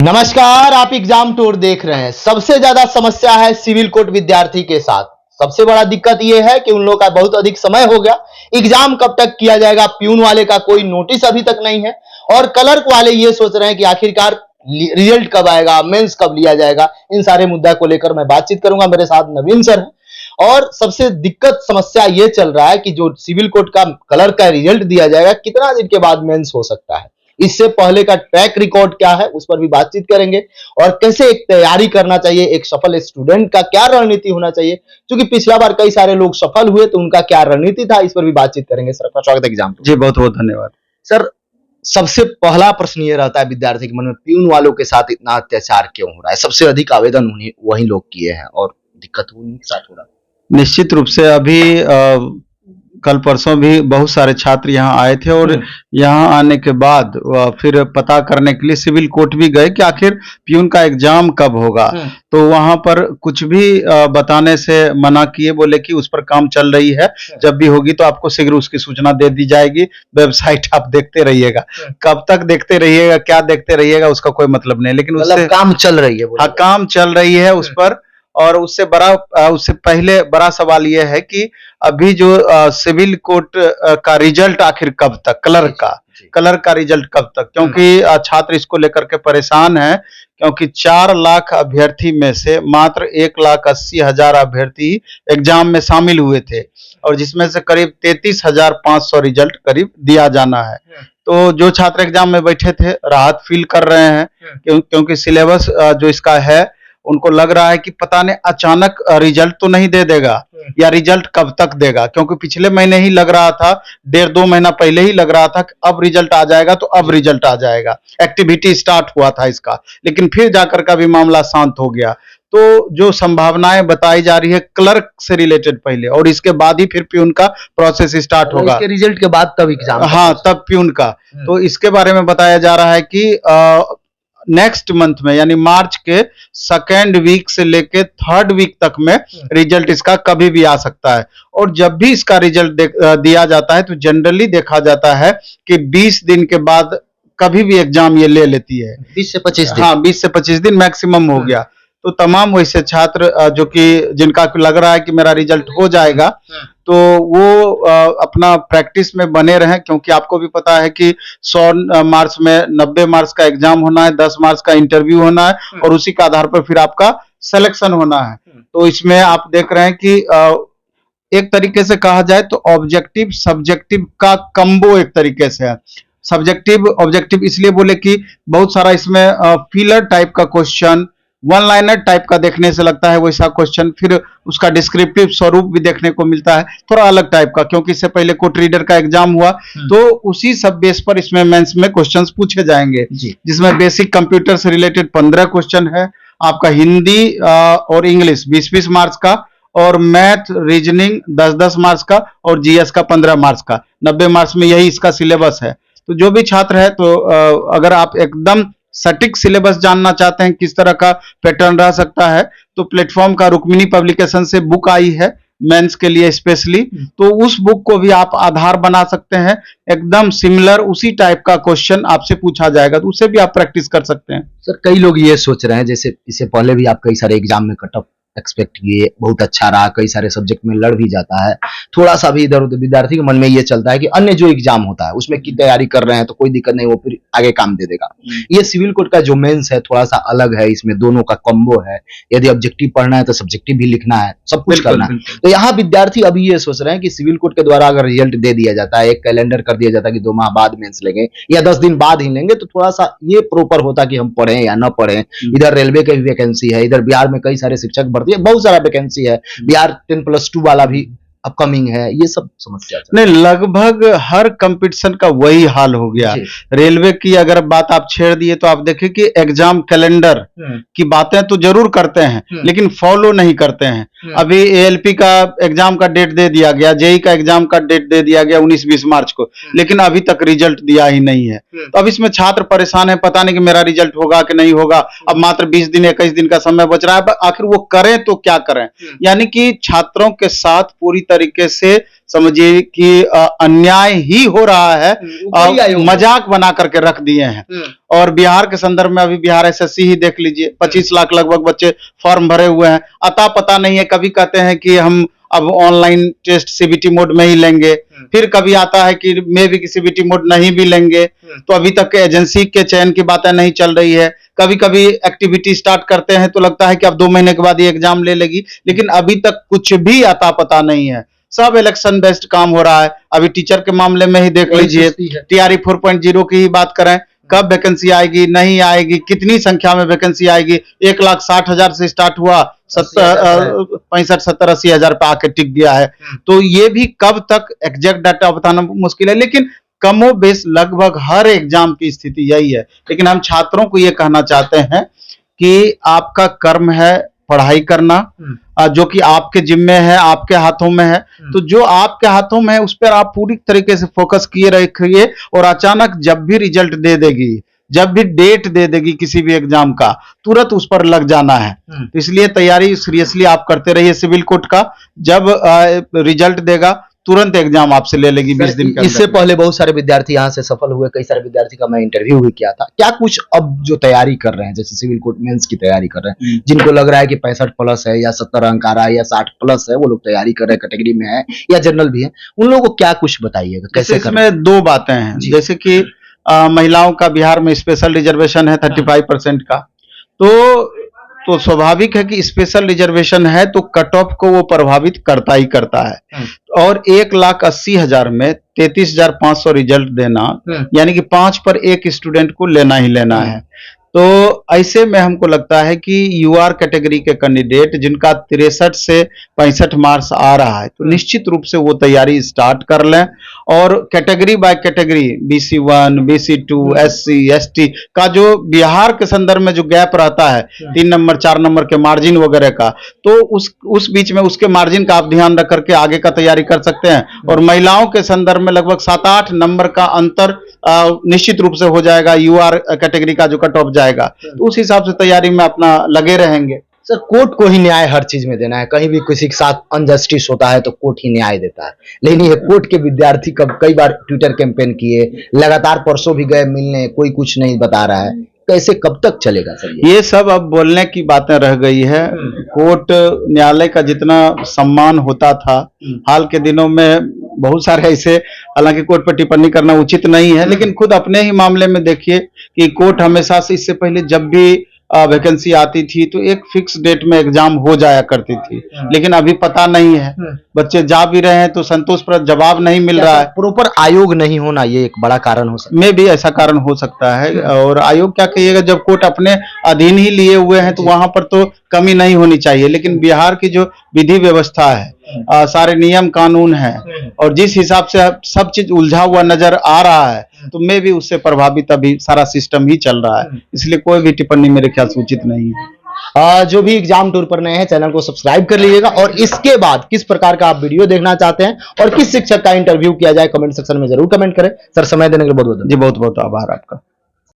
नमस्कार, आप exam tour देख रहे हैं। सबसे ज्यादा समस्या है सिविल कोड विद्यार्थी के साथ। सबसे बड़ा दिक्कत यह है कि उन लोगों का बहुत अधिक समय हो गया। एग्जाम कब तक किया जाएगा, प्यून वाले का कोई नोटिस अभी तक नहीं है और क्लर्क वाले ये सोच रहे हैं कि आखिरकार रिजल्ट कब आएगा, मेंस कब लिया जाएगा। इन सारे मुद्दा को लेकर मैं बातचीत करूंगा। मेरे साथ नवीन सर है और सबसे दिक्कत समस्या ये चल रहा है कि जो सिविल कोड का क्लर्क का रिजल्ट दिया जाएगा, कितना दिन के बाद मेंस हो सकता है, इससे पहले का ट्रैक रिकॉर्ड क्या है, उस पर भी बातचीत करेंगे और कैसे एक तैयारी करना चाहिए, एक सफल स्टूडेंट का क्या रणनीति होना चाहिए। क्योंकि पिछला बार कई सारे लोग सफल हुए तो उनका क्या रणनीति था, इस पर भी बातचीत करेंगे। सर का स्वागत है एग्जाम। जी बहुत बहुत धन्यवाद। सर, सबसे पहला प्रश्न ये रहता है विद्यार्थी के मन में, प्यून वालों के साथ इतना अत्याचार क्यों हो रहा है? सबसे अधिक आवेदन वही लोग किए हैं और दिक्कत उन्हीं के साथ हो रहा है। निश्चित रूप से अभी कल परसों भी बहुत सारे छात्र यहाँ आए थे और यहाँ आने के बाद फिर पता करने के लिए सिविल कोर्ट भी गए कि आखिर प्यून का एग्जाम कब होगा। तो वहाँ पर कुछ भी बताने से मना किए, बोले कि उस पर काम चल रही है, जब भी होगी तो आपको शीघ्र उसकी सूचना दे दी जाएगी। वेबसाइट आप देखते रहिएगा। कब तक देखते रहिएगा, क्या देखते रहिएगा, उसका कोई मतलब नहीं, लेकिन उससे काम चल रही है। हाँ, काम चल रही है उस पर। और उससे पहले बड़ा सवाल यह है कि अभी जो सिविल कोर्ट का रिजल्ट आखिर कब तक, क्लर्क का रिजल्ट कब तक, क्योंकि छात्र इसको लेकर के परेशान हैं। क्योंकि 4 लाख अभ्यर्थी में से मात्र 1,80,000 अभ्यर्थी एग्जाम में शामिल हुए थे और जिसमें से करीब 33,500 रिजल्ट करीब दिया जाना है। तो जो छात्र एग्जाम में बैठे थे राहत फील कर रहे हैं, क्योंकि सिलेबस जो इसका है उनको लग रहा है कि पता नहीं अचानक रिजल्ट तो नहीं दे देगा या रिजल्ट कब तक देगा। क्योंकि पिछले महीने ही लग रहा था, 1.5-2 महीना पहले ही लग रहा था कि अब रिजल्ट आ जाएगा, तो अब रिजल्ट आ जाएगा। एक्टिविटी स्टार्ट हुआ था इसका, लेकिन फिर जाकर का भी मामला शांत हो गया। तो जो संभावनाएं बताई जा रही है क्लर्क से रिलेटेड पहले, और इसके बाद ही फिर प्यून का प्रोसेस स्टार्ट होगा। इसके रिजल्ट के बाद तब एग्जाम, हाँ, तब प्यून का। तो इसके बारे में बताया जा रहा है कि नेक्स्ट मंथ में, यानी मार्च के 2nd वीक से लेके 3rd वीक तक में रिजल्ट इसका कभी भी आ सकता है। और जब भी इसका रिजल्ट दिया जाता है तो जनरली देखा जाता है कि 20 दिन के बाद कभी भी एग्जाम ये ले लेती है। 20 से 25 दिन। हाँ, 20 से 25 दिन मैक्सिमम हो गया। तो तमाम वैसे छात्र जो कि जिनका लग रहा है कि मेरा रिजल्ट हो जाएगा, तो वो अपना प्रैक्टिस में बने रहें। क्योंकि आपको भी पता है कि 100 मार्क्स में 90 मार्क्स का एग्जाम होना है, 10 मार्क्स का इंटरव्यू होना है और उसी के आधार पर फिर आपका सिलेक्शन होना है। तो इसमें आप देख रहे हैं कि एक तरीके से कहा जाए तो ऑब्जेक्टिव सब्जेक्टिव का कम्बो एक तरीके से है। सब्जेक्टिव ऑब्जेक्टिव इसलिए बोले कि बहुत सारा इसमें फिलर टाइप का क्वेश्चन, वन लाइनर टाइप का देखने से लगता है वैसा क्वेश्चन, फिर उसका डिस्क्रिप्टिव स्वरूप भी देखने को मिलता है थोड़ा अलग टाइप का। क्योंकि इससे पहले कोर्ट रीडर का एग्जाम हुआ, तो उसी सब बेस पर इसमें मेंस में क्वेश्चंस पूछे जाएंगे, जिसमें बेसिक कंप्यूटर से रिलेटेड 15 क्वेश्चन है, आपका हिंदी और इंग्लिश 20-20 मार्क्स का, और मैथ रीजनिंग 10-10 मार्क्स का, और जीएस का 15 मार्क्स का। 90 मार्क्स में यही इसका सिलेबस है। तो जो भी छात्र है, तो अगर आप एकदम सटीक सिलेबस जानना चाहते हैं किस तरह का पैटर्न रह सकता है, तो प्लेटफॉर्म का रुक्मिणी पब्लिकेशन से बुक आई है मेंस के लिए स्पेशली, तो उस बुक को भी आप आधार बना सकते हैं। एकदम सिमिलर उसी टाइप का क्वेश्चन आपसे पूछा जाएगा, तो उससे भी आप प्रैक्टिस कर सकते हैं। सर, कई लोग ये सोच रहे हैं, जैसे इससे पहले भी आप कई सारे एग्जाम में कट ऑफ एक्सपेक्ट किए, बहुत अच्छा रहा, कई सारे सब्जेक्ट में लड़ भी जाता है, थोड़ा सा भी इधर उधर विद्यार्थी के मन में ये चलता है कि अन्य जो एग्जाम होता है उसमें की तैयारी कर रहे हैं तो कोई दिक्कत नहीं, वो फिर आगे काम दे देगा। ये सिविल कोड का जो मेंस है थोड़ा सा अलग है, इसमें दोनों का कॉम्बो है। यदि ऑब्जेक्टिव पढ़ना है तो सब्जेक्टिव भी लिखना है, सब कुछ करना है। तो यहाँ विद्यार्थी अभी ये सोच रहे हैं कि सिविल कोड के द्वारा अगर रिजल्ट दे दिया जाता है, एक कैलेंडर कर दिया जाता है कि 2 माह बाद मेंस लेंगे या 10 दिन बाद ही लेंगे, तो थोड़ा सा ये प्रॉपर होता कि हम पढ़ें या न पढ़ें। इधर रेलवे की भी वैकेंसी है, इधर बिहार में कई सारे शिक्षक भर्ती है, बहुत सारा वैकेंसी है, बिहार 10+2 वाला भी अपकमिंग है, ये सब समस्या नहीं, लगभग हर कंपटीशन का वही हाल हो गया। रेलवे की अगर बात आप छेड़ दिए तो आप देखें कि एग्जाम कैलेंडर की बातें तो जरूर करते हैं लेकिन फॉलो नहीं करते हैं। अभी एएलपी का एग्जाम का डेट दे दिया गया, जेई का एग्जाम का डेट दे दिया गया 19-20 मार्च को, लेकिन अभी तक रिजल्ट दिया ही नहीं है। तो अब इसमें छात्र परेशान है, पता नहीं कि मेरा रिजल्ट होगा कि नहीं होगा। अब मात्र 20 दिन 21 दिन का समय बच रहा है, आखिर वो करें तो क्या करें। यानी कि छात्रों के साथ पूरी तरीके से समझिए कि अन्याय ही हो रहा है, ऊपरी आयोग मजाक बना करके रख दिए हैं। और बिहार के संदर्भ में अभी बिहार एसएससी ही देख लीजिए, 25 लाख लगभग बच्चे फॉर्म भरे हुए हैं, अता पता नहीं है। कभी कहते हैं कि हम अब ऑनलाइन टेस्ट सीबीटी मोड में ही लेंगे, फिर कभी आता है कि मे भी सीबीटी मोड नहीं भी लेंगे। तो अभी तक एजेंसी के चयन की बातें नहीं चल रही है। कभी कभी एक्टिविटी स्टार्ट करते हैं तो लगता है कि अब 2 महीने के बाद ये एग्जाम ले लेगी, लेकिन अभी तक कुछ भी अता पता नहीं है। सब इलेक्शन बेस्ड काम हो रहा है। अभी टीचर के मामले में ही देख लीजिए, टीआरई 4.0 की ही बात करें, कब वैकेंसी आएगी, नहीं आएगी, कितनी संख्या में वैकेंसी आएगी। 1,60,000 से स्टार्ट हुआ, 65-70-80,000 पे आके टिक गया है। तो ये भी कब तक एग्जैक्ट डाटा बताना मुश्किल है, लेकिन कमोबेश लगभग हर एग्जाम की स्थिति यही है। लेकिन हम छात्रों को ये कहना चाहते हैं कि आपका कर्म है पढ़ाई करना, जो कि आपके जिम्मे है, आपके हाथों में है। तो जो आपके हाथों में है उस पर आप पूरी तरीके से फोकस किए रखिए, और अचानक जब भी रिजल्ट दे देगी, जब भी डेट दे देगी किसी भी एग्जाम का, तुरंत उस पर लग जाना है। तो इसलिए तैयारी सीरियसली आप करते रहिए सिविल कोर्ट का। जब रिजल्ट देगा तुरंत एग्जाम आपसे ले लेगी 20 दिन का। इससे पहले बहुत सारे विद्यार्थी यहाँ से सफल हुए, कई सारे विद्यार्थी का मैं इंटरव्यू भी किया था। क्या कुछ अब जो तैयारी कर रहे हैं, जैसे सिविल कोर्ट मेंस की तैयारी कर रहे हैं, जिनको लग रहा है कि 65 प्लस है या 70 अंक आ रहा है या 60 प्लस है, वो लोग तैयारी कर रहे हैं, कैटेगरी में है या जनरल भी है, उन लोगों को क्या कुछ बताइएगा, कैसे कर रहे हैं? इसमें 2 बातें हैं। जैसे कि महिलाओं का बिहार में स्पेशल रिजर्वेशन है 35% का, तो स्वाभाविक है कि स्पेशल रिजर्वेशन है तो कट ऑफ को वो प्रभावित करता ही करता है। और 1,80,000 में 33,500 रिजल्ट देना, यानी कि 5 पर 1 स्टूडेंट को लेना ही लेना है। तो ऐसे में हमको लगता है कि यूआर कैटेगरी के कैंडिडेट जिनका 63 से 65 मार्क्स आ रहा है, तो निश्चित रूप से वो तैयारी स्टार्ट कर लें। और category by category BC1, BC2, SC, ST का जो बिहार के संदर्भ में जो गैप रहता है 3 नंबर 4 नंबर के मार्जिन वगैरह का, तो उस बीच में उसके मार्जिन का आप ध्यान रख करके आगे का तैयारी कर सकते हैं। और महिलाओं के संदर्भ में लगभग 7-8 नंबर का अंतर निश्चित रूप से हो जाएगा, यूआर कैटेगरी का जो कट ऑफ जाएगा, तो उस हिसाब से तैयारी में अपना लगे रहेंगे। सर, कोर्ट को ही न्याय हर चीज में देना है। कहीं भी किसी के साथ अनजस्टिस होता है तो कोर्ट ही न्याय देता है। लेकिन ये कोर्ट के विद्यार्थी कई बार ट्विटर कैंपेन किए, लगातार परसों भी गए मिलने, कोई कुछ नहीं बता रहा है। कैसे कब तक चलेगा सर ये सब अब बोलने की बातें रह गई है। कोर्ट न्यायालय का जितना सम्मान होता था, हाल के दिनों में बहुत सारे ऐसे, हालांकि कोर्ट पर टिप्पणी करना उचित नहीं है, लेकिन खुद अपने ही मामले में देखिए कि कोर्ट हमेशा से, इससे पहले जब भी वैकेंसी आती थी तो एक फिक्स डेट में एग्जाम हो जाया करती थी, लेकिन अभी पता नहीं है। बच्चे जा भी रहे हैं तो संतोषप्रद जवाब नहीं मिल रहा है। प्रॉपर आयोग नहीं होना ये एक बड़ा कारण हो सकता है। में भी ऐसा कारण हो सकता है। और आयोग क्या कहिएगा, जब कोर्ट अपने अधीन ही लिए हुए हैं तो वहां पर तो कमी नहीं होनी चाहिए। लेकिन बिहार की जो विधि व्यवस्था है, सारे नियम कानून है, और जिस हिसाब से सब चीज उलझा हुआ नजर आ रहा है, तो मैं भी उससे प्रभावित अभी सारा सिस्टम ही चल रहा है। इसलिए कोई भी टिप्पणी मेरे ख्याल से उचित नहीं है। जो भी एग्जाम टूर पर नए हैं, चैनल को सब्सक्राइब कर लीजिएगा। और इसके बाद किस प्रकार का आप वीडियो देखना चाहते हैं और किस शिक्षक का इंटरव्यू किया जाए, कमेंट सेक्शन में जरूर कमेंट करें। सर, समय देने के लिए बहुत बहुत जी, बहुत बहुत आभार आपका।